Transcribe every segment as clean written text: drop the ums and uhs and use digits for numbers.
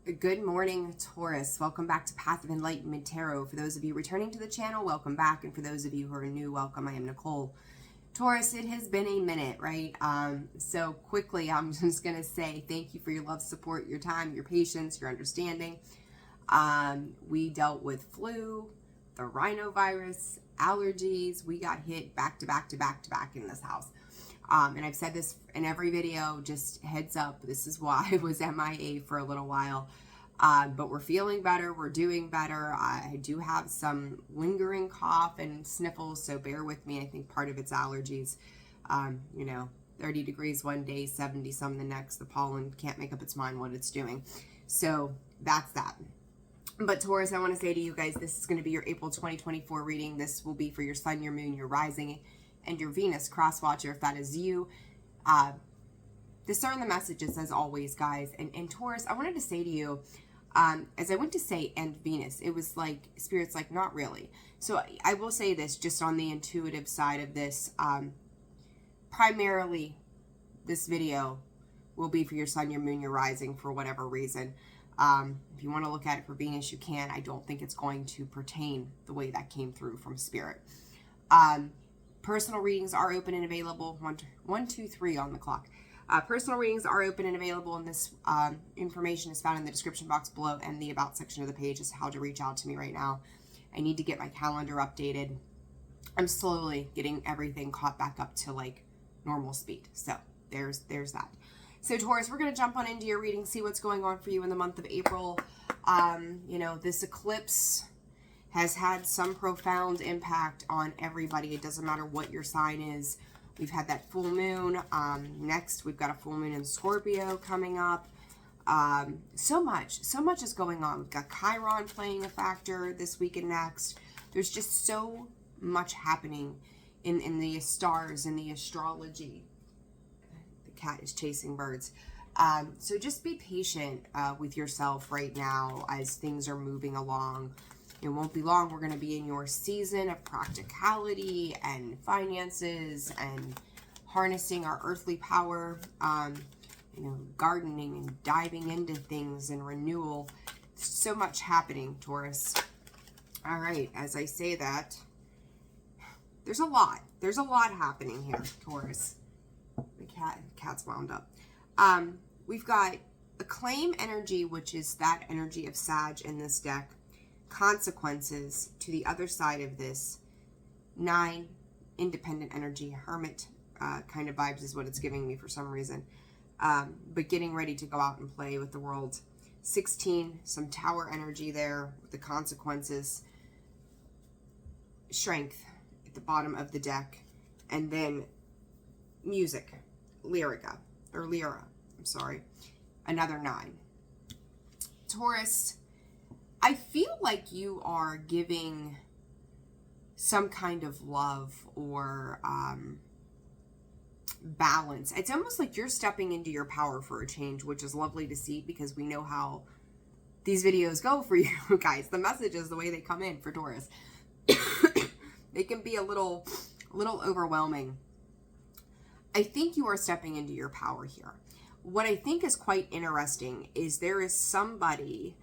Good morning, Taurus. Welcome back to Path of Enlightenment Tarot. For those of you returning to the channel, welcome back. And for those of you who are new, welcome. I am Nicole. Taurus, it has been a minute, right? So quickly, I'm just going to say thank you for your love, support, your time, your patience, your understanding. We dealt with flu, the rhinovirus, allergies. We got hit back to back to back to back in this house. And I've said this in every video, just heads up, this is why I was MIA for a little while. But we're feeling better, we're doing better. I do have some lingering cough and sniffles, so bear with me. I think part of it's allergies. 30 degrees one day, 70 some the next. The pollen can't make up its mind what it's doing. So that's that. But Taurus, I want to say to you guys, this is going to be your April 2024 reading. This will be for your sun, your moon, your rising, and your Venus cross watcher, if that is you. Discern the messages as always, guys. And Taurus, I wanted to say to you, as I went to say and Venus, it was like Spirit's like, not really. So I will say this just on the intuitive side of this. Primarily this video will be for your sun, your moon, your rising, for whatever reason. If you want to look at it for Venus, you can. I don't think it's going to pertain the way that came through from Spirit. Personal readings are open and available. 1, 2, 3 on the clock. Personal readings are open and available, and this information is found in the description box below and the about section of the page as to how to reach out to me right now. I need to get my calendar updated. I'm slowly getting everything caught back up to like normal speed. So there's that. So Taurus, we're going to jump on into your reading, see what's going on for you in the month of April. This eclipse has had some profound impact on everybody. It doesn't matter what your sign is. We've had that full moon. Next, we've got a full moon in Scorpio coming up. So much is going on. We've got Chiron playing a factor this week and next. There's just so much happening in the stars, in the astrology. The cat is chasing birds. So just be patient with yourself right now as things are moving along. It won't be long. We're going to be in your season of practicality and finances and harnessing our earthly power, gardening and diving into things and renewal. So much happening, Taurus. All right, as I say that, there's a lot. There's a lot happening here, Taurus. The cat's wound up. We've got acclaim energy, which is that energy of Sag in this deck. Consequences to the other side of this. 9, independent energy, hermit kind of vibes is what it's giving me for some reason. But getting ready to go out and play with the world. 16, some tower energy there with the consequences. Strength at the bottom of the deck. And then music, lyra, I'm sorry. Another 9. Taurus, I feel like you are giving some kind of love or balance. It's almost like you're stepping into your power for a change, which is lovely to see because we know how these videos go for you guys. The messages, the way they come in for Taurus, they can be a little overwhelming. I think you are stepping into your power here. What I think is quite interesting is there is somebody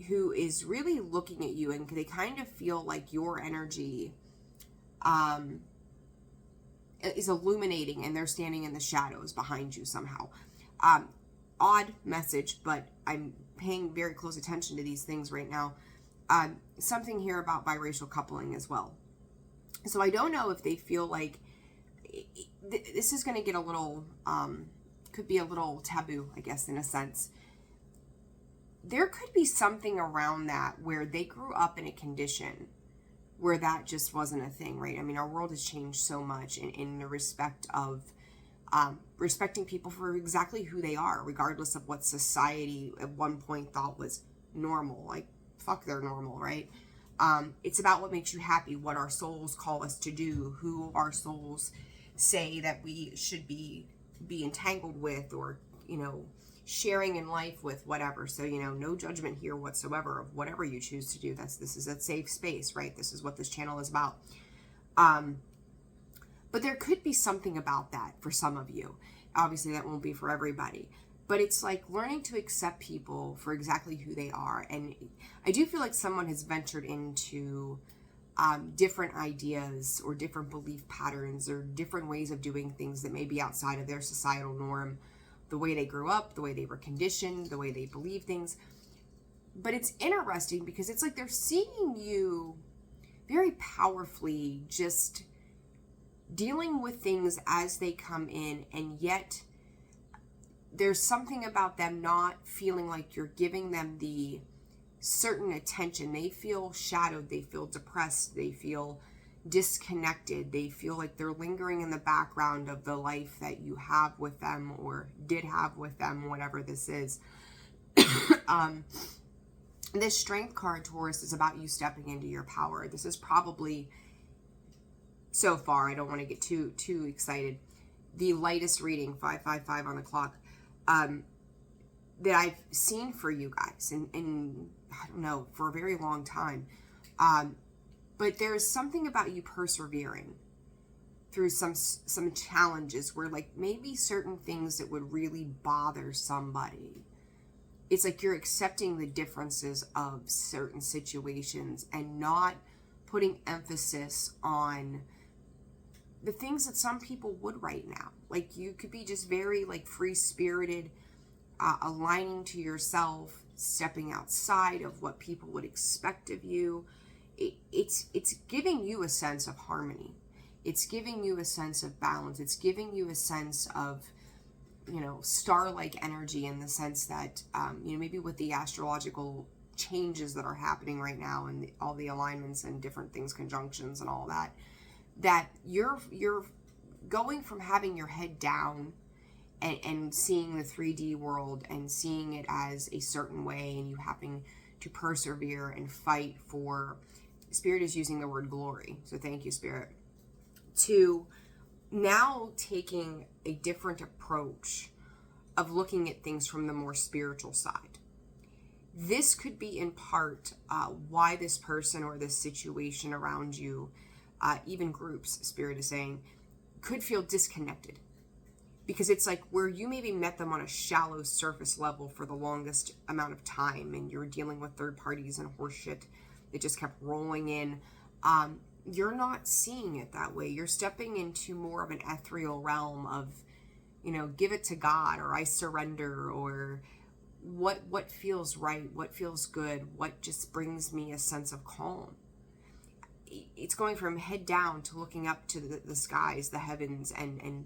who is really looking at you, and they kind of feel like your energy is illuminating, and they're standing in the shadows behind you somehow. Odd message, but I'm paying very close attention to these things right now. Something here about biracial coupling as well. So I don't know if they feel like this is going to get a little, could be a little taboo, I guess, in a sense. There could be something around that where they grew up in a condition where that just wasn't a thing, right? I mean, our world has changed so much in the respect of respecting people for exactly who they are, regardless of what society at one point thought was normal. Like, fuck, they're normal, right? It's about what makes you happy, what our souls call us to do, who our souls say that we should be entangled with, or, sharing in life with, whatever. So, no judgment here whatsoever of whatever you choose to do. This is a safe space, right? This is what this channel is about. But there could be something about that for some of you. Obviously, that won't be for everybody. But it's like learning to accept people for exactly who they are. And I do feel like someone has ventured into different ideas or different belief patterns or different ways of doing things that may be outside of their societal norm, the way they grew up, the way they were conditioned, the way they believe things. But it's interesting because it's like they're seeing you very powerfully just dealing with things as they come in, and yet there's something about them not feeling like you're giving them the certain attention. They feel shadowed, they feel depressed, they feel disconnected, they feel like they're lingering in the background of the life that you have with them or did have with them, whatever this is. This strength card, Taurus, is about you stepping into your power. This is probably, so far, I don't want to get too excited, the lightest reading, 555 on the clock, that I've seen for you guys in I don't know, for a very long time. But there's something about you persevering through some challenges where, like, maybe certain things that would really bother somebody, it's like you're accepting the differences of certain situations and not putting emphasis on the things that some people would right now. Like, you could be just very, like, free-spirited, aligning to yourself, stepping outside of what people would expect of you. It's giving you a sense of harmony. It's giving you a sense of balance. It's giving you a sense of, star-like energy, in the sense that, maybe with the astrological changes that are happening right now and all the alignments and different things, conjunctions and all that, that you're going from having your head down and seeing the 3D world and seeing it as a certain way, and you having to persevere and fight for, Spirit is using the word glory, so thank you, Spirit, to now taking a different approach of looking at things from the more spiritual side. This could be in part why this person or this situation around you, even groups, Spirit is saying, could feel disconnected. Because it's like where you maybe met them on a shallow surface level for the longest amount of time, and you're dealing with third parties and horseshit that just kept rolling in. You're not seeing it that way. You're stepping into more of an ethereal realm of, give it to God, or I surrender, or what feels right, what feels good, what just brings me a sense of calm. It's going from head down to looking up to the skies, the heavens, and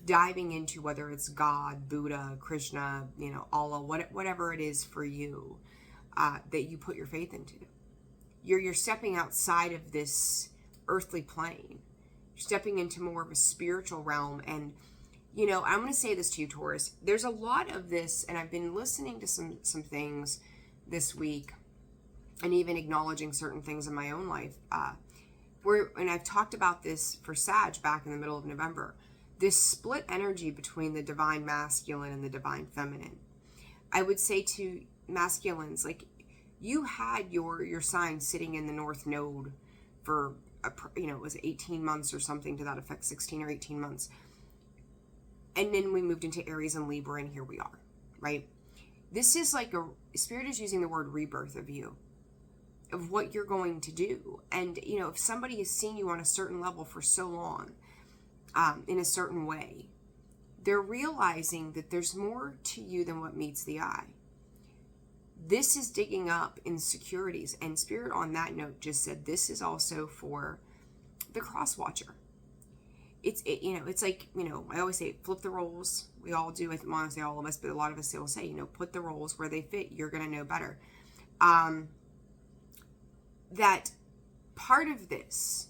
diving into whether it's God, Buddha, Krishna, Allah, whatever it is for you, that you put your faith into. You're stepping outside of this earthly plane. You're stepping into more of a spiritual realm. And, I'm going to say this to you, Taurus. There's a lot of this, and I've been listening to some things this week, and even acknowledging certain things in my own life, and I've talked about this for Sag back in the middle of November, this split energy between the divine masculine and the divine feminine. I would say to masculines, like, you had your sign sitting in the North Node for, it was 18 months or something to that effect, 16 or 18 months. And then we moved into Aries and Libra, and here we are, right? This is like Spirit is using the word rebirth of you, of what you're going to do. And, if somebody has seen you on a certain level for so long, in a certain way, they're realizing that there's more to you than what meets the eye. This is digging up insecurities, and Spirit on that note just said this is also for the cross watcher. It's like, I always say flip the roles. We all do it. I want to say all of us, but a lot of us will say, put the roles where they fit. You're going to know better. That part of this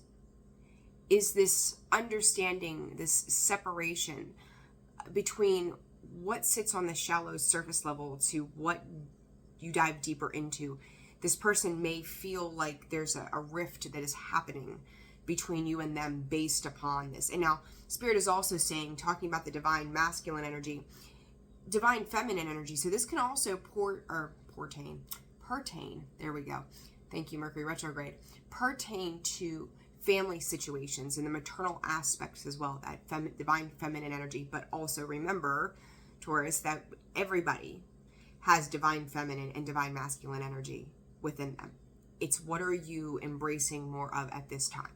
is this understanding, this separation between what sits on the shallow surface level to what you dive deeper into. This person may feel like there's a rift that is happening between you and them based upon this. And now Spirit is also saying, talking about the divine masculine energy, divine feminine energy. So this can also pertain, there we go. Thank you, Mercury retrograde. Pertain to family situations and the maternal aspects as well, that divine feminine energy. But also remember, Taurus, that everybody has divine feminine and divine masculine energy within them. It's what are you embracing more of at this time?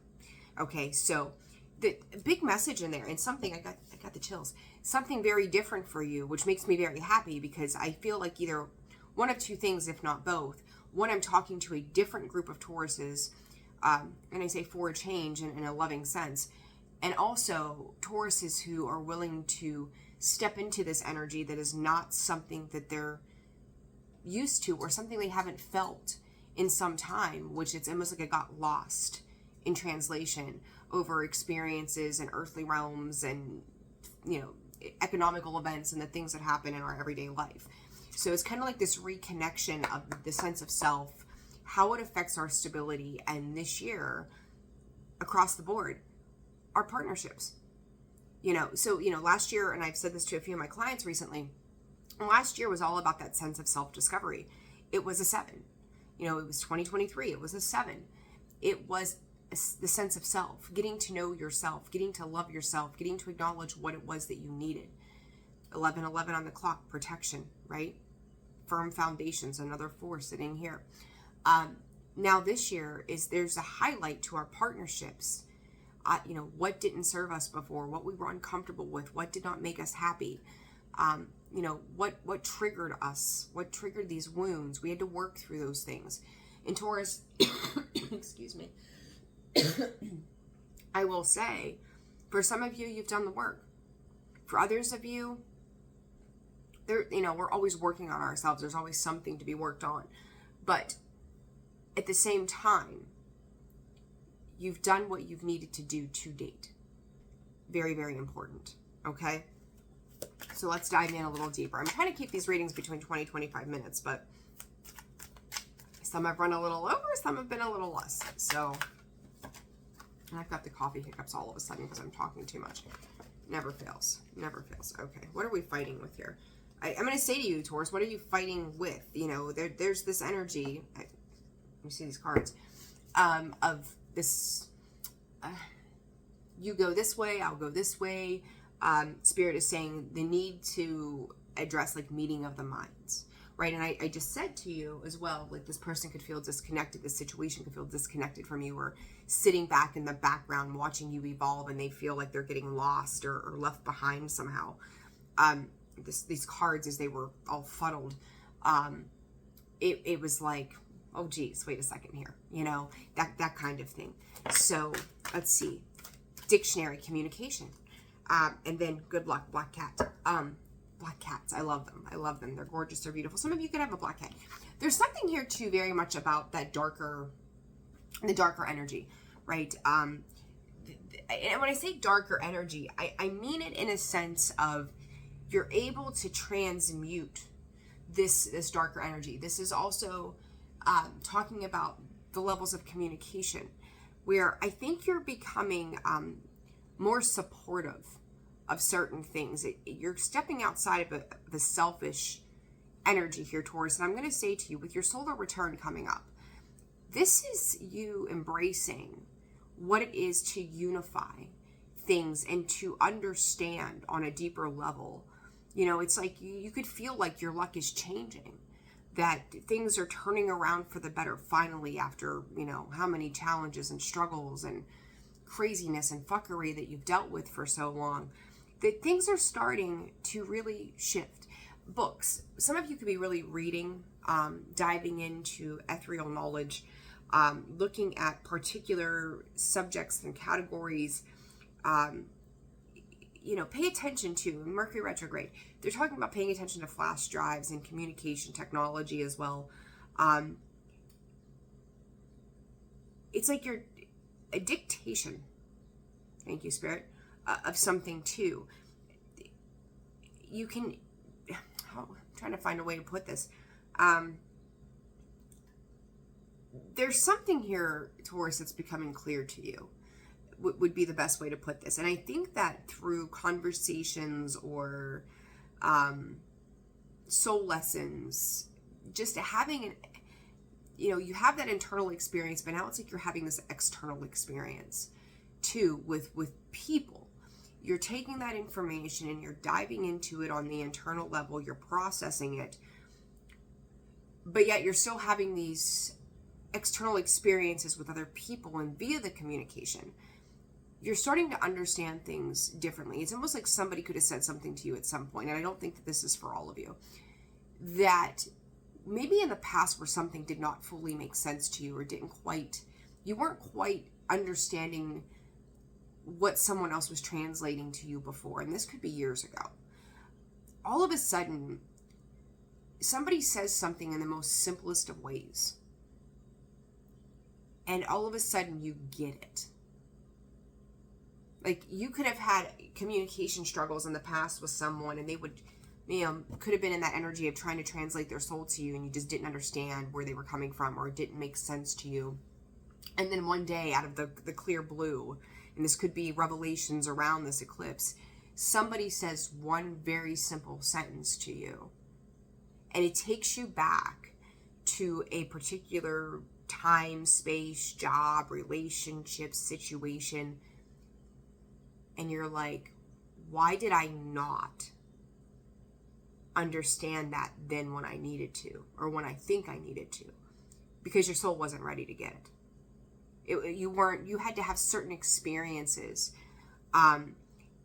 Okay, so the big message in there, and something, I got the chills, something very different for you, which makes me very happy, because I feel like either one of two things, if not both. One, I'm talking to a different group of Tauruses, and I say for a change in a loving sense, and also Tauruses who are willing to step into this energy that is not something that they're used to, or something they haven't felt in some time, which it's almost like it got lost in translation over experiences and earthly realms and, you know, economical events and the things that happen in our everyday life. So it's kind of like this reconnection of the sense of self, how it affects our stability, and this year, across the board, our partnerships. So last year, and I've said this to a few of my clients recently, last year was all about that sense of self-discovery. It was a 7. It was 2023. It was a 7. It was the sense of self, getting to know yourself, getting to love yourself, getting to acknowledge what it was that you needed. 11:11 on the clock, protection, right? Firm foundations, another 4 sitting here. Now this year there's a highlight to our partnerships. What didn't serve us before, what we were uncomfortable with, what did not make us happy. What triggered us, what triggered these wounds. We had to work through those things. In Taurus, excuse me, I will say, for some of you, you've done the work. For others of you, we're always working on ourselves. There's always something to be worked on. But at the same time, you've done what you've needed to do to date. Very, very important. Okay? So let's dive in a little deeper. I'm trying to keep these readings between 20 25 minutes, but some have run a little over, some have been a little less. So, and I've got the coffee hiccups all of a sudden because I'm talking too much. Never fails. Never fails. Okay, what are we fighting with here? I'm going to say to you, Taurus, what are you fighting with? There's this energy, let me see these cards, of this, you go this way, I'll go this way. Spirit is saying the need to address like meeting of the minds, right? And I just said to you as well, like this person could feel disconnected, this situation could feel disconnected from you, or sitting back in the background watching you evolve, and they feel like they're getting lost or left behind somehow. These cards, as they were all fuddled, it was like, oh geez, wait a second here, that kind of thing. So let's see, dictionary, communication. And then good luck, black cat. Black cats, I love them. I love them. They're gorgeous. They're beautiful. Some of you could have a black cat. There's something here too, very much about that the darker energy, right? And when I say darker energy, I mean it in a sense of you're able to transmute this darker energy. This is also talking about the levels of communication, where I think you're becoming more supportive of certain things. You're stepping outside of the selfish energy here, Taurus. And I'm going to say to you, with your solar return coming up, this is you embracing what it is to unify things and to understand on a deeper level. It's like you could feel like your luck is changing, that things are turning around for the better finally after, how many challenges and struggles and craziness and fuckery that you've dealt with for so long, that things are starting to really shift. Books, some of you could be really reading, diving into ethereal knowledge, looking at particular subjects and categories. Pay attention to Mercury retrograde. They're talking about paying attention to flash drives and communication technology as well. It's like you're a dictation, thank you, Spirit, of something too. You can, I'm trying to find a way to put this. There's something here, Taurus, that's becoming clear to you, would be the best way to put this. And I think that through conversations or soul lessons, just having you have that internal experience, but now it's like you're having this external experience too with people. you're taking that information and you're diving into it on the internal level, you're processing it, but yet you're still having these external experiences with other people, and via the communication, you're starting to understand things differently. It's almost like somebody could have said something to you at some point, and I don't think that this is for all of you, that maybe in the past where something did not fully make sense to you, or you weren't quite understanding what someone else was translating to you before, and this could be years ago. All of a sudden, somebody says something in the most simplest of ways, and all of a sudden you get it. Like, you could have had communication struggles in the past with someone, and they would, could have been in that energy of trying to translate their soul to you, and you just didn't understand where they were coming from, or it didn't make sense to you. And then one day, out of the clear blue, and this could be revelations around this eclipse, somebody says one very simple sentence to you, and it takes you back to a particular time, space, job, relationship, situation, and you're like, why did I not understand that then when I needed to, or when I think I needed to? Because your soul wasn't ready to get it. You had to have certain experiences. And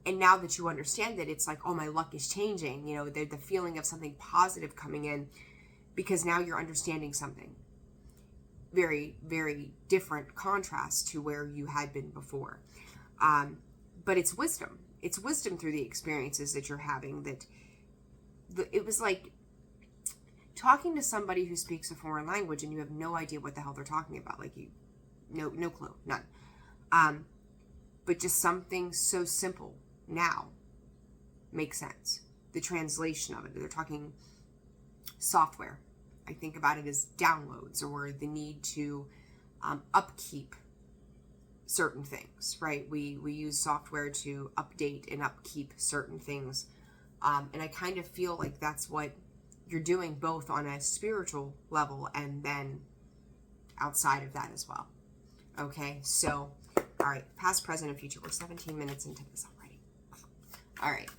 now that you understand that, it's like, oh, my luck is changing. The feeling of something positive coming in, because now you're understanding something. Very, very different contrast to where you had been before. But it's wisdom. It's wisdom through the experiences that you're having. It was like talking to somebody who speaks a foreign language and you have no idea what the hell they're talking about. Like, no clue, none. But just something so simple now makes sense. The translation of it. They're talking software. I think about it as downloads, or the need to upkeep certain things, right? We use software to update and upkeep certain things. And I kind of feel like that's what you're doing, both on a spiritual level and then outside of that as well. Okay, so, all right, past, present, and future. We're 17 minutes into this already. All right.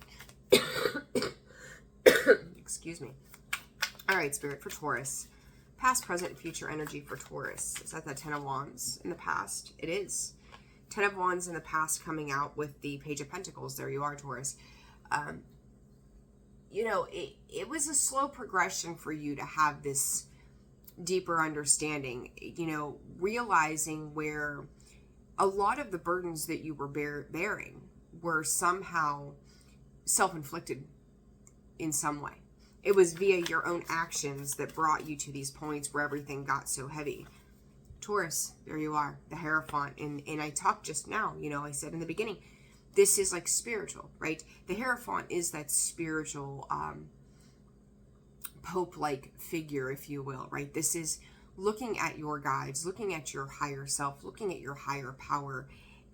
Excuse me. All right, Spirit, for Taurus. Past, present, and future energy for Taurus. Is that the Ten of Wands in the past? It is. Ten of Wands in the past coming out with the Page of Pentacles. There you are, Taurus. It was a slow progression for you to have this deeper understanding, realizing where a lot of the burdens that you were bearing were somehow self-inflicted in some way. It was via your own actions that brought you to these points where everything got so heavy. Taurus, there you are, the Hierophant. And I talked just now, I said in the beginning, this is like spiritual, right? The Hierophant is that spiritual Pope-like figure, if you will, right? This is looking at your guides, looking at your higher self, looking at your higher power,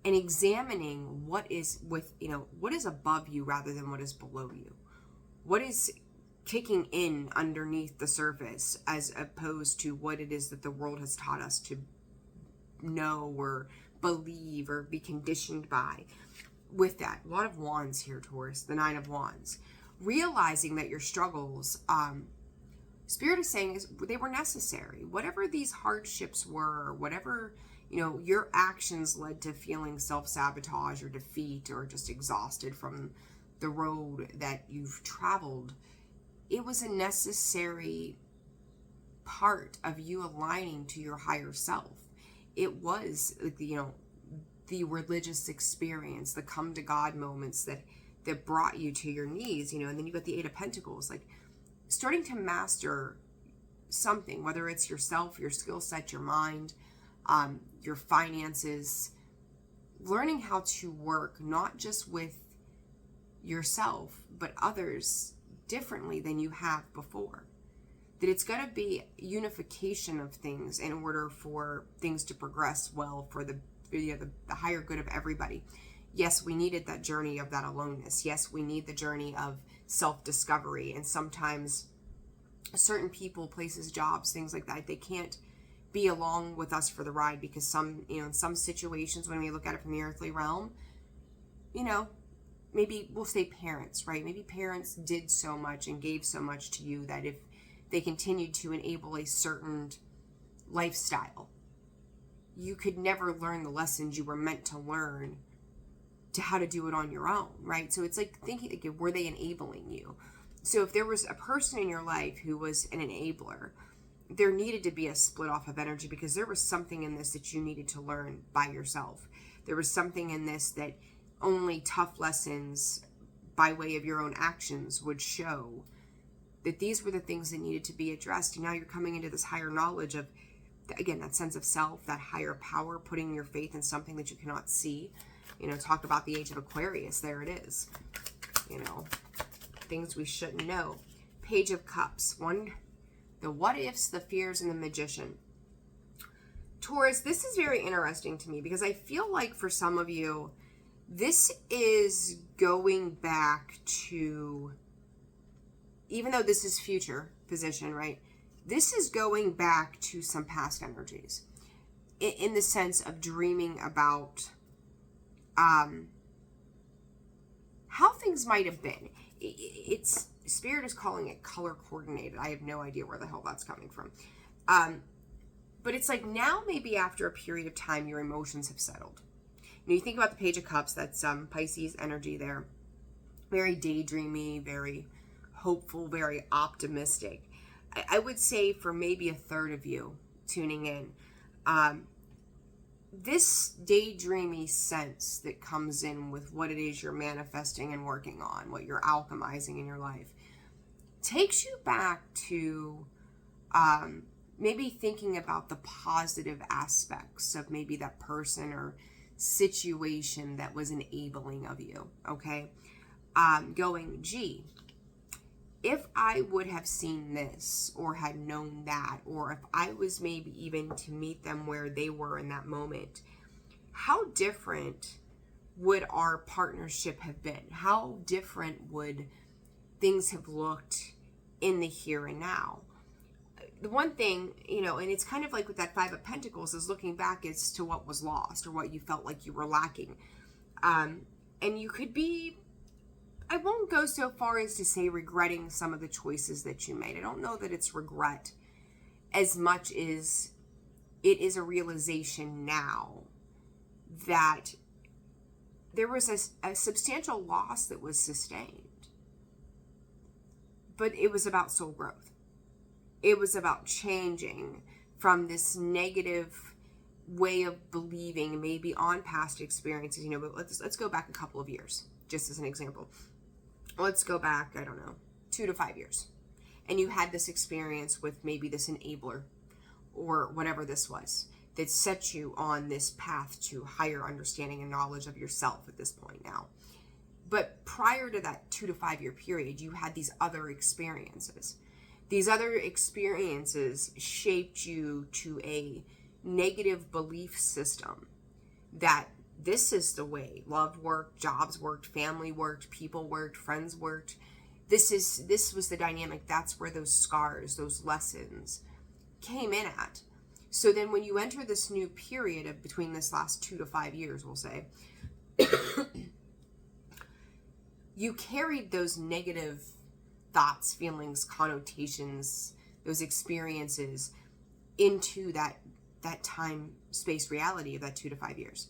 and examining what is what is above you rather than what is below you. What is kicking in underneath the surface, as opposed to what it is that the world has taught us to know or believe or be conditioned by. With that, a lot of wands here, Taurus, the Nine of Wands. Realizing that your struggles, Spirit is saying, is they were necessary. Whatever these hardships were, whatever, your actions led to feeling self-sabotage or defeat or just exhausted from the road that you've traveled, it was a necessary part of you aligning to your higher self. It was, the religious experience, the come to God moments that brought you to your knees, and then you got the Eight of Pentacles, like starting to master something, whether it's yourself, your skill set, your mind, your finances, learning how to work not just with yourself, but others differently than you have before. That it's got to be unification of things in order for things to progress well for the higher good of everybody. Yes, we needed that journey of that aloneness. Yes, we need the journey of self-discovery. And sometimes certain people, places, jobs, things like that, they can't be along with us for the ride because in some situations, when we look at it from the earthly realm, maybe we'll say parents, right? Maybe parents did so much and gave so much to you that if they continued to enable a certain lifestyle, you could never learn the lessons you were meant to learn to how to do it on your own, right? So it's like thinking, like, were they enabling you? So if there was a person in your life who was an enabler, there needed to be a split off of energy, because there was something in this that you needed to learn by yourself. There was something in this that only tough lessons by way of your own actions would show that these were the things that needed to be addressed. And now you're coming into this higher knowledge of, again, that sense of self, that higher power, putting your faith in something that you cannot see. Talk about the age of Aquarius. There it is. Things we shouldn't know. Page of Cups. The what ifs, the fears, and the Magician. Taurus, this is very interesting to me, because I feel like for some of you, this is going back to, even though this is future position, right? This is going back to some past energies in the sense of dreaming about how things might have been. It's Spirit is calling it color coordinated. I have no idea where the hell that's coming from. But it's like now, maybe after a period of time, your emotions have settled. You think about the Page of Cups, that's Pisces energy there. Very daydreamy, very hopeful, very optimistic. I would say for maybe a third of you tuning in, this daydreamy sense that comes in with what it is you're manifesting and working on, what you're alchemizing in your life, takes you back to maybe thinking about the positive aspects of maybe that person or situation that was enabling of you, okay? Going, gee, if I would have seen this or had known that, or if I was maybe even to meet them where they were in that moment, how different would our partnership have been? How different would things have looked in the here and now? The one thing, and it's kind of like with that Five of Pentacles, is looking back as to what was lost or what you felt like you were lacking. And you could be, I won't go so far as to say regretting some of the choices that you made. I don't know that it's regret as much as it is a realization now that there was a substantial loss that was sustained. But it was about soul growth. It was about changing from this negative way of believing, maybe on past experiences, but let's go back a couple of years, just as an example. Let's go back, 2 to 5 years. And you had this experience with maybe this enabler or whatever this was that set you on this path to higher understanding and knowledge of yourself at this point now. But prior to that 2 to 5 year period, you had these other experiences. These other experiences shaped you to a negative belief system that this is the way love worked, jobs worked, family worked, people worked, friends worked. This was the dynamic. That's where those scars, those lessons came in at. So then when you enter this new period of between this last 2 to 5 years, we'll say, you carried those negative thoughts, feelings, connotations, those experiences into that time, space reality of that 2 to 5 years.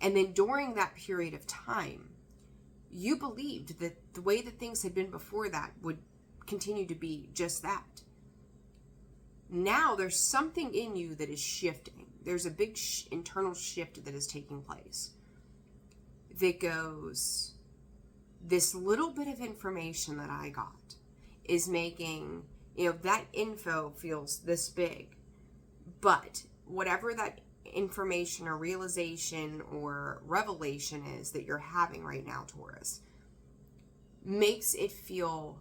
And then during that period of time, you believed that the way that things had been before that would continue to be just that. Now there's something in you that is shifting. There's a big internal shift that is taking place that goes, this little bit of information that I got is making, that info feels this big. But whatever that information or realization or revelation is that you're having right now, Taurus, makes it feel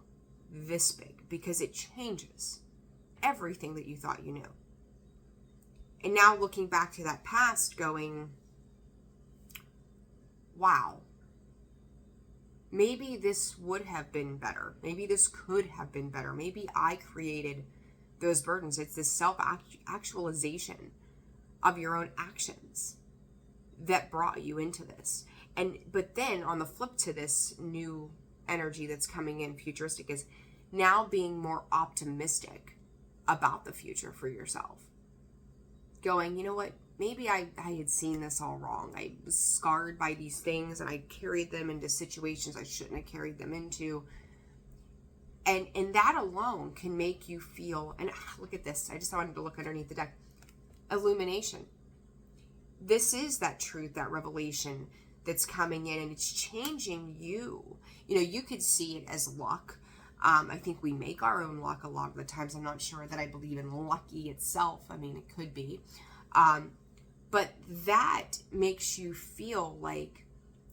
this big because it changes everything that you thought you knew. And now looking back to that past going, wow, maybe this would have been better. Maybe this could have been better. Maybe I created those burdens. It's this self-actualization of your own actions that brought you into this. But then on the flip to this new energy that's coming in, futuristic, is now being more optimistic about the future for yourself. Going, you know what, maybe I had seen this all wrong. I was scarred by these things and I carried them into situations I shouldn't have carried them into. And that alone can make you feel, and look at this, I just wanted to look underneath the deck. Illumination. This is that truth, that revelation that's coming in, and it's changing you. You know, you could see it as luck. I think we make our own luck a lot of the times. I'm not sure that I believe in lucky itself. I mean, it could be. But that makes you feel like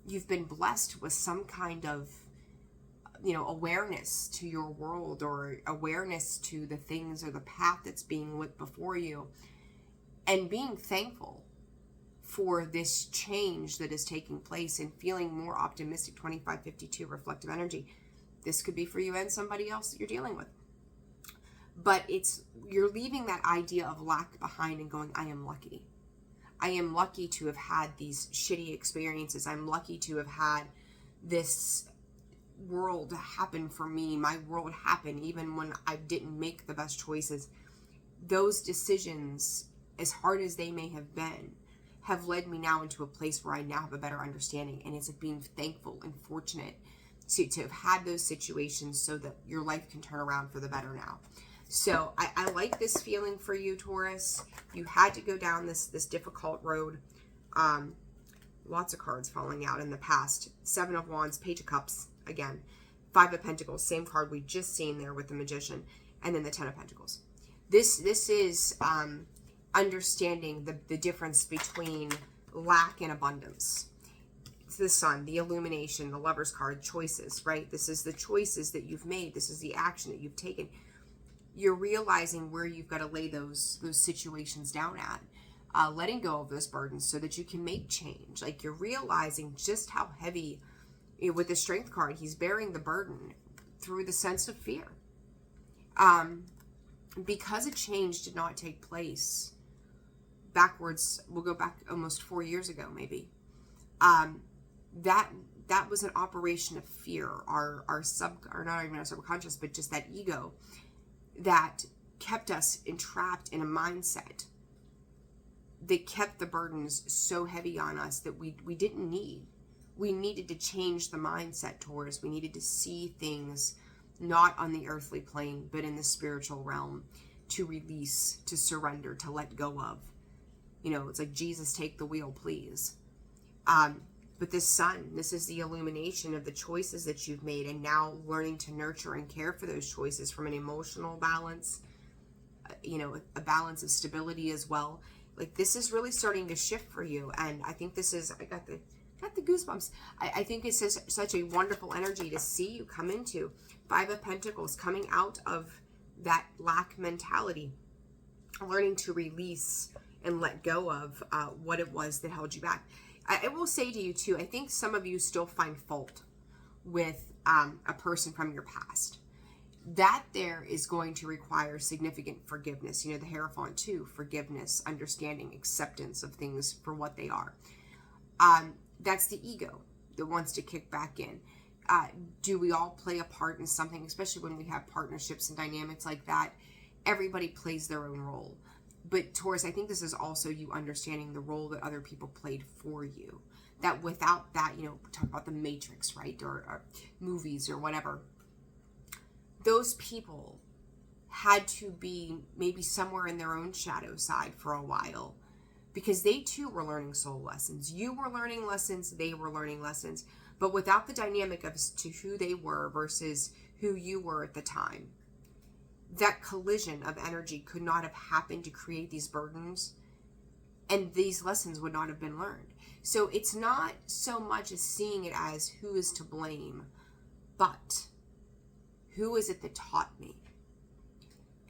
you've been blessed with some kind of, you know, awareness to your world, or awareness to the things or the path that's being lit before you, and being thankful for this change that is taking place and feeling more optimistic. 2552 reflective energy. This could be for you and somebody else that you're dealing with. But you're leaving that idea of lack behind and going, I am lucky. I am lucky to have had these shitty experiences. I'm lucky to have had this world happen for me. My world happened even when I didn't make the best choices. Those decisions, as hard as they may have been, have led me now into a place where I now have a better understanding. And it's like being thankful and fortunate to have had those situations so that your life can turn around for the better now. So I like this feeling for you, Taurus. You had to go down this difficult road. Lots of cards falling out in the past. 7 of Wands, Page of Cups, again. 5 of Pentacles, same card we just seen there with the Magician. And then the 10 of Pentacles. This is understanding the difference between lack and abundance. It's the Sun, the Illumination, the Lover's card, choices, right? This is the choices that you've made. This is the action that you've taken. You're realizing where you've got to lay those situations down at. Letting go of those burdens so that you can make change. Like, you're realizing just how heavy, with the Strength card, he's bearing the burden through the sense of fear. Because a change did not take place backwards, we'll go back almost 4 years ago, maybe. That was an operation of fear, or not even our subconscious, but just that ego that kept us entrapped in a mindset that kept the burdens so heavy on us that we didn't need. We needed to change the mindset, Taurus. We needed to see things not on the earthly plane, but in the spiritual realm, to release, to surrender, to let go of. You know, it's like, Jesus, take the wheel, please. But this Sun, this is the illumination of the choices that you've made, and now learning to nurture and care for those choices from an emotional balance, you know, a balance of stability as well. Like, this is really starting to shift for you. And I think this is, I got the goosebumps. I think it's just such a wonderful energy to see you come into. 5 of Pentacles, coming out of that lack mentality, learning to release and let go of what it was that held you back. I will say to you too, I think some of you still find fault with a person from your past. That there is going to require significant forgiveness. You know, the Hierophant too, forgiveness, understanding, acceptance of things for what they are. That's the ego that wants to kick back in. Do we all play a part in something, especially when we have partnerships and dynamics like that? Everybody plays their own role. But Taurus, I think this is also you understanding the role that other people played for you. That without that, you know, talk about the Matrix, right? Or movies or whatever. Those people had to be maybe somewhere in their own shadow side for a while, because they too were learning soul lessons. You were learning lessons, they were learning lessons, but without the dynamic of to who they were versus who you were at the time. That collision of energy could not have happened to create these burdens, and these lessons would not have been learned. So it's not so much as seeing it as who is to blame, but who is it that taught me?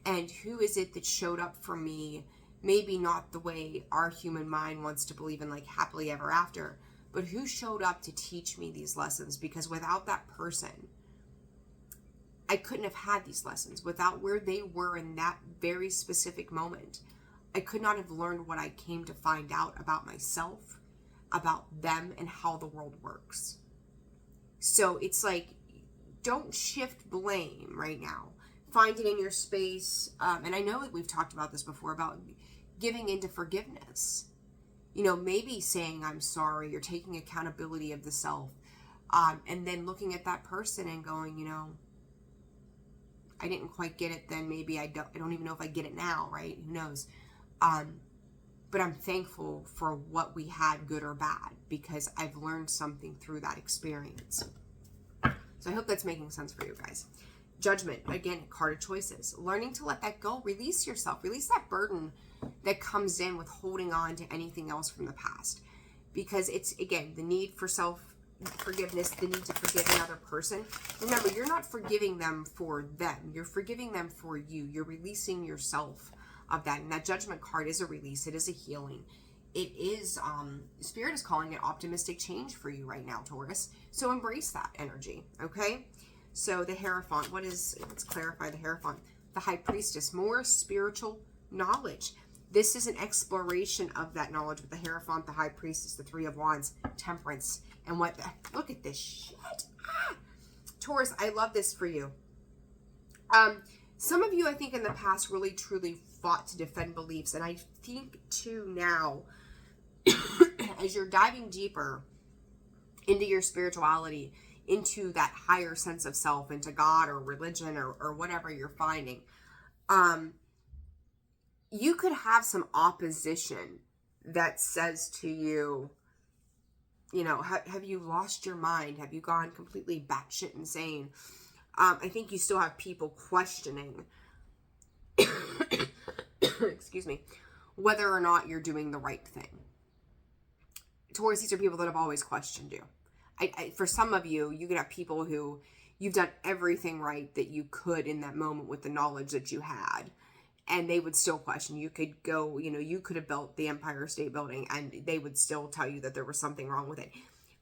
And who is it that showed up for me, maybe not the way our human mind wants to believe in, like happily ever after, but who showed up to teach me these lessons? Because without that person, I couldn't have had these lessons. Without where they were in that very specific moment, I could not have learned what I came to find out about myself, about them and how the world works. So it's like, don't shift blame right now. Find it in your space. And I know that we've talked about this before, about giving into forgiveness. You know, maybe saying, I'm sorry, or taking accountability of the self. And then looking at that person and going, you know, I didn't quite get it then. Maybe I don't even know if I get it now, right? Who knows? But I'm thankful for what we had, good or bad, because I've learned something through that experience. So I hope that's making sense for you guys. Judgment, again, card of choices. Learning to let that go. Release yourself. Release that burden that comes in with holding on to anything else from the past. Because it's, again, the need for self-forgiveness, the need to forgive another person. Remember, you're not forgiving them for them. You're forgiving them for you. You're releasing yourself of that. And that judgment card is a release. It is a healing. It is, Spirit is calling it optimistic change for you right now, Taurus. So embrace that energy, okay? So the Hierophant, let's clarify the Hierophant. The High Priestess, more spiritual knowledge. This is an exploration of that knowledge with the Hierophant, the High Priestess, the Three of Wands, Temperance, and look at this shit. Taurus, I love this for you. Some of you, I think, in the past really, truly fought to defend beliefs. And I think, too, now, as you're diving deeper into your spirituality, into that higher sense of self, into God or religion or whatever you're finding, you could have some opposition that says to you, you know, have you lost your mind? Have you gone completely batshit insane? I think you still have people questioning, excuse me, whether or not you're doing the right thing. Taurus, these are people that have always questioned you. For some of you, you could have people who you've done everything right that you could in that moment with the knowledge that you had, and they would still question. You could go, you know, you could have built the Empire State Building and they would still tell you that there was something wrong with it.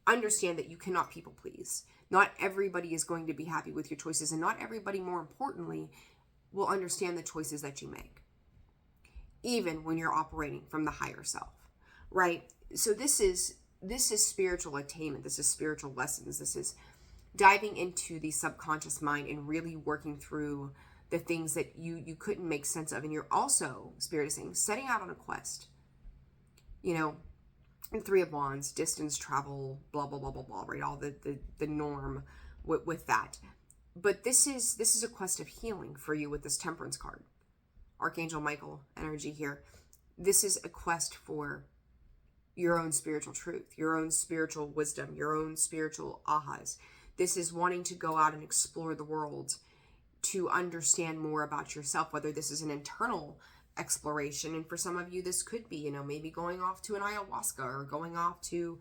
Understand that you cannot people please. Not everybody is going to be happy with your choices, and not everybody, more importantly, will understand the choices that you make, even when you're operating from the higher self, right? So this is spiritual attainment. This is spiritual lessons. This is diving into the subconscious mind and really working through the things that you couldn't make sense of. And you're also, Spirit is saying, setting out on a quest. You know, Three of Wands, distance, travel, blah, blah, blah, blah, blah, right? All the norm with that. But this is a quest of healing for you with this Temperance card. Archangel Michael energy here. This is a quest for your own spiritual truth, your own spiritual wisdom, your own spiritual ahas. This is wanting to go out and explore the world to understand more about yourself, whether this is an internal exploration. And for some of you, this could be, you know, maybe going off to an ayahuasca or going off to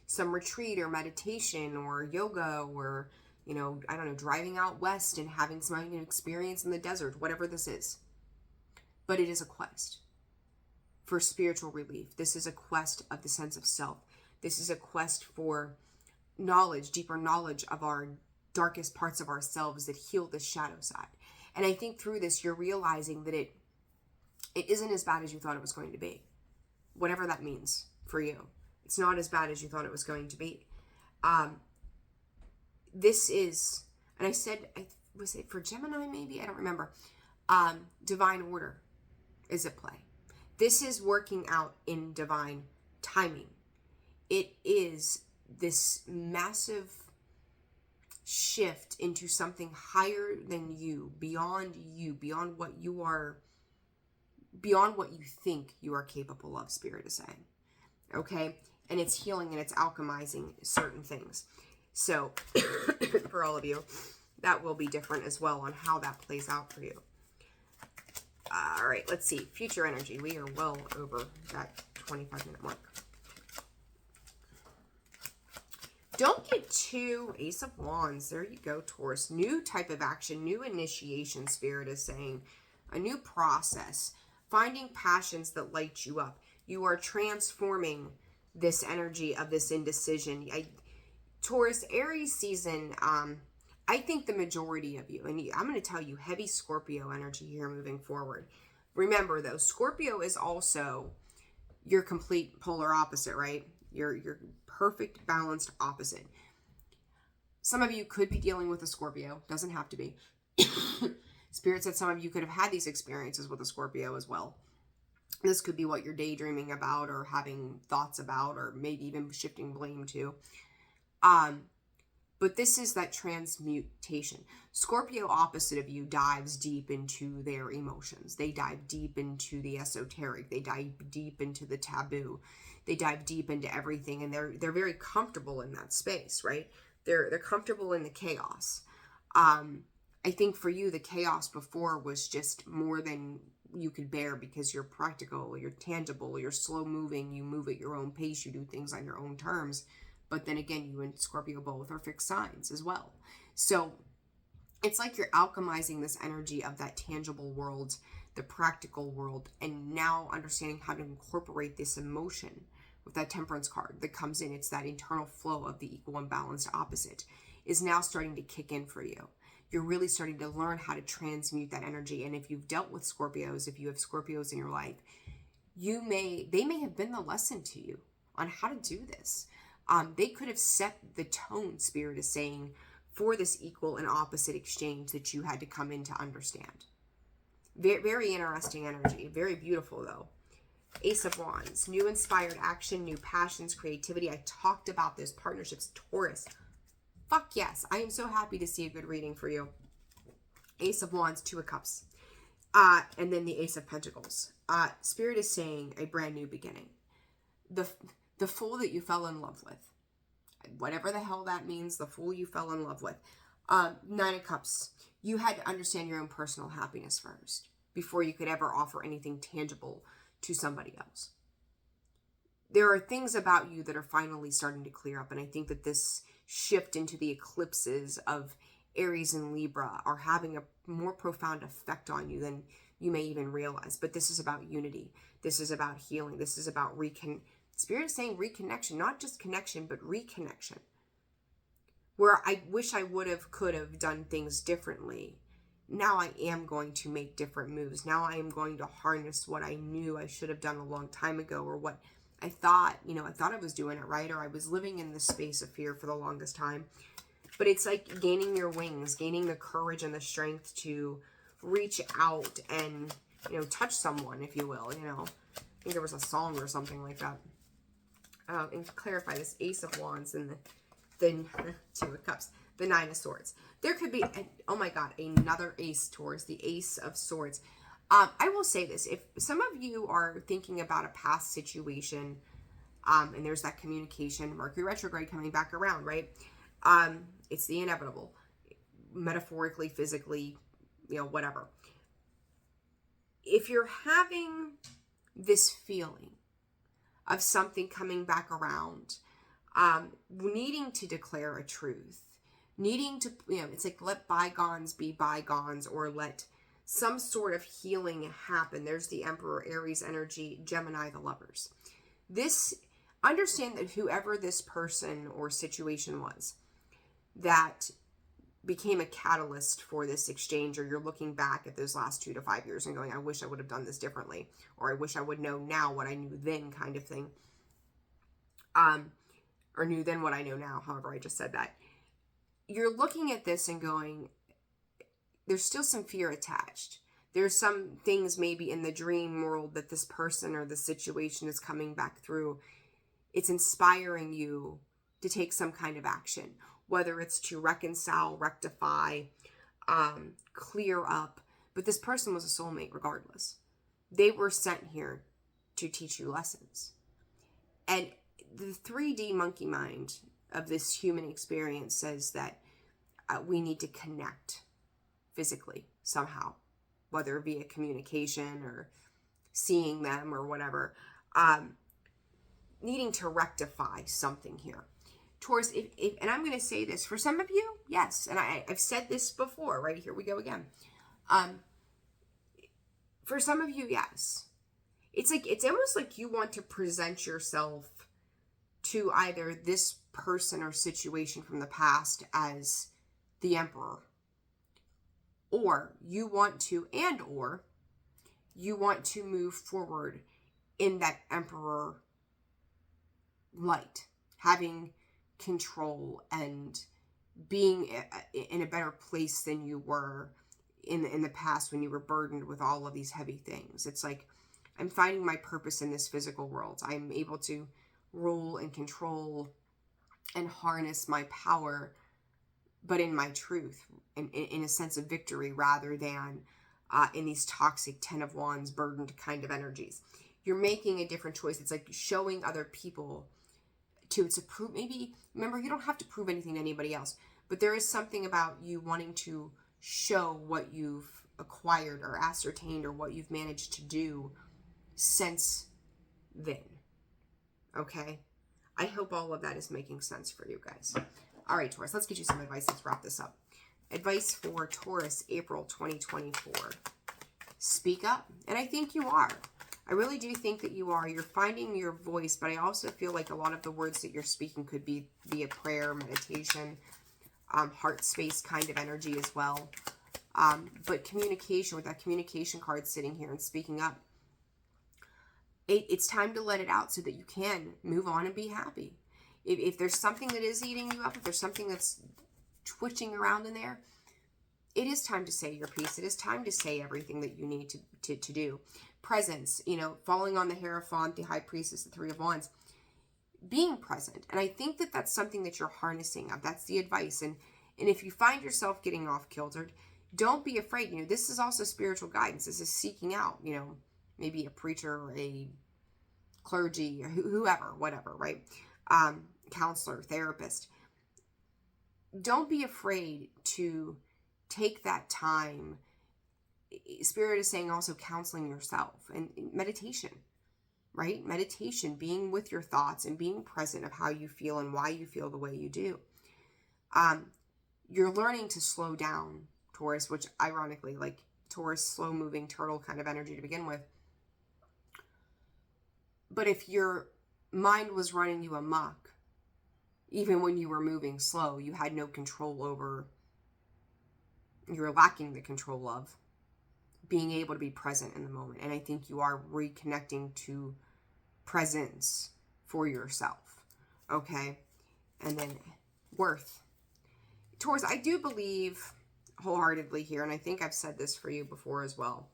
some retreat or meditation or yoga or, you know, I don't know, driving out west and having some experience in the desert, whatever this is. But it is a quest for spiritual relief. This is a quest of the sense of self. This is a quest for knowledge, deeper knowledge of our darkest parts of ourselves that heal the shadow side. And I think through this, you're realizing that it isn't as bad as you thought it was going to be. Whatever that means for you. It's not as bad as you thought it was going to be. This is, and I said, was it for Gemini maybe? I don't remember. Divine order is at play. This is working out in divine timing. It is this massive shift into something higher than you, beyond what you are, beyond what you think you are capable of, Spirit is saying. Okay? And it's healing and it's alchemizing certain things. So, for all of you, that will be different as well on how that plays out for you. All right, let's see. Future energy. We are well over that 25-minute mark. Don't get too Ace of Wands. There you go, Taurus. New type of action, new initiation, Spirit is saying. A new process. Finding passions that light you up. You are transforming this energy of this indecision. Taurus, Aries season, I think the majority of you, and I'm going to tell you, heavy Scorpio energy here moving forward. Remember, though, Scorpio is also your complete polar opposite, right? Your perfect balanced opposite. Some of you could be dealing with a Scorpio. Doesn't have to be. Spirit said some of you could have had these experiences with a Scorpio as well. This could be what you're daydreaming about or having thoughts about, or maybe even shifting blame to. But this is that transmutation. Scorpio opposite of you dives deep into their emotions. They dive deep into the esoteric. They dive deep into the taboo. They dive deep into everything, and they're very comfortable in that space, right? They're comfortable in the chaos. I think for you, the chaos before was just more than you could bear because you're practical, you're tangible, you're slow moving, you move at your own pace, you do things on your own terms. But then again, you and Scorpio both are fixed signs as well. So it's like you're alchemizing this energy of that tangible world, the practical world, and now understanding how to incorporate this emotion with that Temperance card that comes in. It's that internal flow of the equal and balanced opposite is now starting to kick in for you. You're really starting to learn how to transmute that energy. And if you've dealt with Scorpios, if you have Scorpios in your life, they may have been the lesson to you on how to do this. They could have set the tone, Spirit is saying, for this equal and opposite exchange that you had to come in to understand. Very, very interesting energy. Very beautiful, though. Ace of Wands. New inspired action, new passions, creativity. I talked about this. Partnerships. Taurus. Fuck yes. I am so happy to see a good reading for you. Ace of Wands, Two of Cups. And then the Ace of Pentacles. Spirit is saying a brand new beginning. The fool that you fell in love with. Whatever the hell that means, the fool you fell in love with. Nine of Cups. You had to understand your own personal happiness first before you could ever offer anything tangible to somebody else. There are things about you that are finally starting to clear up, and I think that this shift into the eclipses of Aries and Libra are having a more profound effect on you than you may even realize. But this is about unity. This is about healing. This is about Spirit is saying reconnection, not just connection, but reconnection. Where I wish I could have done things differently. Now I am going to make different moves. Now I am going to harness what I knew I should have done a long time ago, or what I thought I was doing it right, or I was living in this space of fear for the longest time. But it's like gaining your wings, gaining the courage and the strength to reach out and, touch someone, if you will, I think there was a song or something like that. And to clarify this, Ace of Wands and the Two of Cups, the Nine of Swords. There could be, oh my God, another Ace towards the Ace of Swords. I will say this, if some of you are thinking about a past situation, and there's that communication, Mercury retrograde coming back around, right? It's the inevitable, metaphorically, physically, whatever. If you're having this feeling of something coming back around, needing to declare a truth, needing to, it's like let bygones be bygones, or let some sort of healing happen. There's the Emperor, Aries energy, Gemini, the Lovers. Understand that whoever this person or situation was that became a catalyst for this exchange, or you're looking back at those last 2 to 5 years and going, I wish I would have done this differently, or I wish I would know now what I knew then, kind of thing. Or knew then what I know now, however I just said that. You're looking at this and going, there's still some fear attached. There's some things maybe in the dream world that this person or the situation is coming back through. It's inspiring you to take some kind of action, whether it's to reconcile, rectify, clear up. But this person was a soulmate regardless. They were sent here to teach you lessons. And the 3D monkey mind of this human experience says that we need to connect physically somehow, whether via communication or seeing them or whatever, needing to rectify something here. Taurus, and I'm going to say this, for some of you, yes, and I've said this before, right? Here we go again. For some of you, yes. It's almost like you want to present yourself to either this person or situation from the past as the Emperor, or you want to move forward in that Emperor light, having control, and being in a better place than you were in the past when you were burdened with all of these heavy things. It's like, I'm finding my purpose in this physical world. I'm able to rule and control and harness my power, but in my truth, in a sense of victory, rather than in these toxic 10 of Wands burdened kind of energies. You're making a different choice. It's like showing other people to prove, maybe, remember, you don't have to prove anything to anybody else, but there is something about you wanting to show what you've acquired or ascertained or what you've managed to do since then. Okay? I hope all of that is making sense for you guys. All right, Taurus, let's get you some advice. Let's wrap this up. Advice for Taurus, April 2024. Speak up. And I think you are. I really do think that you are. You're finding your voice, but I also feel like a lot of the words that you're speaking could be via prayer, meditation, heart space kind of energy as well. But communication, with that communication card sitting here and speaking up, it's time to let it out so that you can move on and be happy. If there's something that is eating you up, if there's something that's twitching around in there, it is time to say your piece. It is time to say everything that you need to do. Presence, falling on the Hierophant, the High Priestess, the Three of Wands, being present. And I think that that's something that you're harnessing of. That's the advice. And if you find yourself getting off kiltered, don't be afraid. This is also spiritual guidance. This is seeking out, maybe a preacher or a clergy or whoever, whatever, right? Counselor, therapist. Don't be afraid to take that time. Spirit is saying also counseling yourself and meditation, right? Meditation, being with your thoughts and being present of how you feel and why you feel the way you do. You're learning to slow down, Taurus, which ironically, like Taurus, slow moving turtle kind of energy to begin with. But if your mind was running you amok, even when you were moving slow, you had no control over, you were lacking the control of being able to be present in the moment. And I think you are reconnecting to presence for yourself. Okay. And then worth. Taurus, I do believe wholeheartedly here, and I think I've said this for you before as well.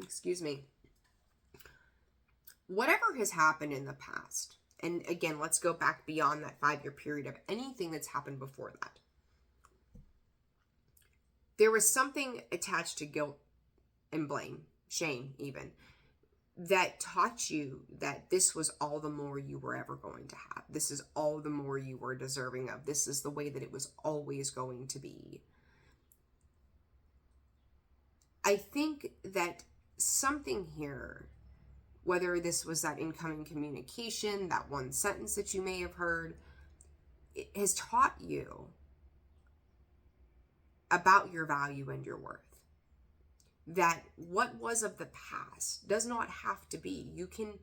Excuse me. Whatever has happened in the past, and again, let's go back beyond that 5-year period of anything that's happened before that. There was something attached to guilt and blame, shame even, that taught you that this was all the more you were ever going to have. This is all the more you were deserving of. This is the way that it was always going to be. I think that something here, whether this was that incoming communication, that one sentence that you may have heard, it has taught you about your value and your worth. That what was of the past does not have to be. You can,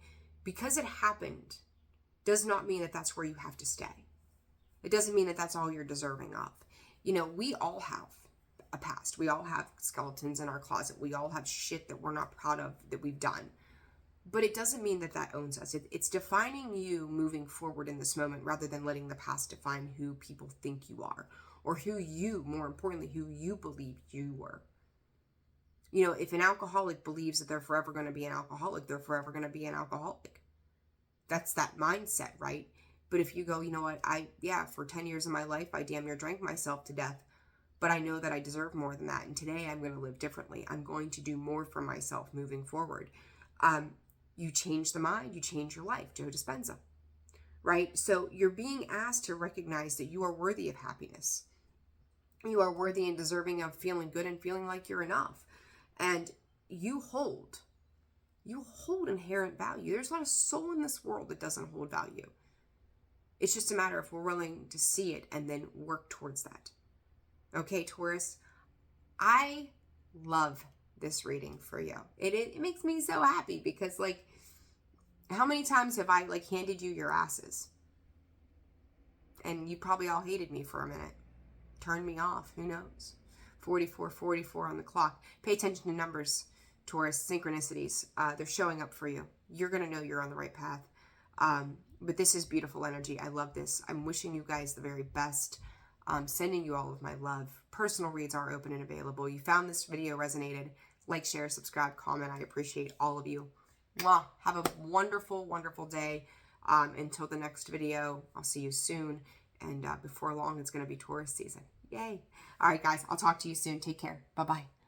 because it happened, does not mean that that's where you have to stay. It doesn't mean that that's all you're deserving of. We all have a past. We all have skeletons in our closet. We all have shit that we're not proud of that we've done. But it doesn't mean that that owns us. It's defining you moving forward in this moment rather than letting the past define who people think you are, or who you, more importantly, who you believe you were. If an alcoholic believes that they're forever going to be an alcoholic, they're forever going to be an alcoholic. That's that mindset, right? But if you go, you know what, for 10 years of my life, I damn near drank myself to death, but I know that I deserve more than that. And today I'm going to live differently. I'm going to do more for myself moving forward. You change the mind, you change your life. Joe Dispenza, right? So you're being asked to recognize that you are worthy of happiness. You are worthy and deserving of feeling good and feeling like you're enough. And you hold inherent value. There's not a soul in this world that doesn't hold value. It's just a matter of we're willing to see it and then work towards that. Okay, Taurus, I love this reading for you. It makes me so happy because, how many times have I, handed you your asses? And you probably all hated me for a minute. Turned me off. Who knows? 44 on the clock. Pay attention to numbers. Taurus, synchronicities, they're showing up for you. You're going to know you're on the right path. But this is beautiful energy. I love this. I'm wishing you guys the very best. Sending you all of my love. Personal reads are open and available. You found this video resonated. Like, share, subscribe, comment. I appreciate all of you. Mwah. Have a wonderful, wonderful day. Until the next video, I'll see you soon. And before long, it's going to be Taurus season. Yay. All right, guys. I'll talk to you soon. Take care. Bye-bye.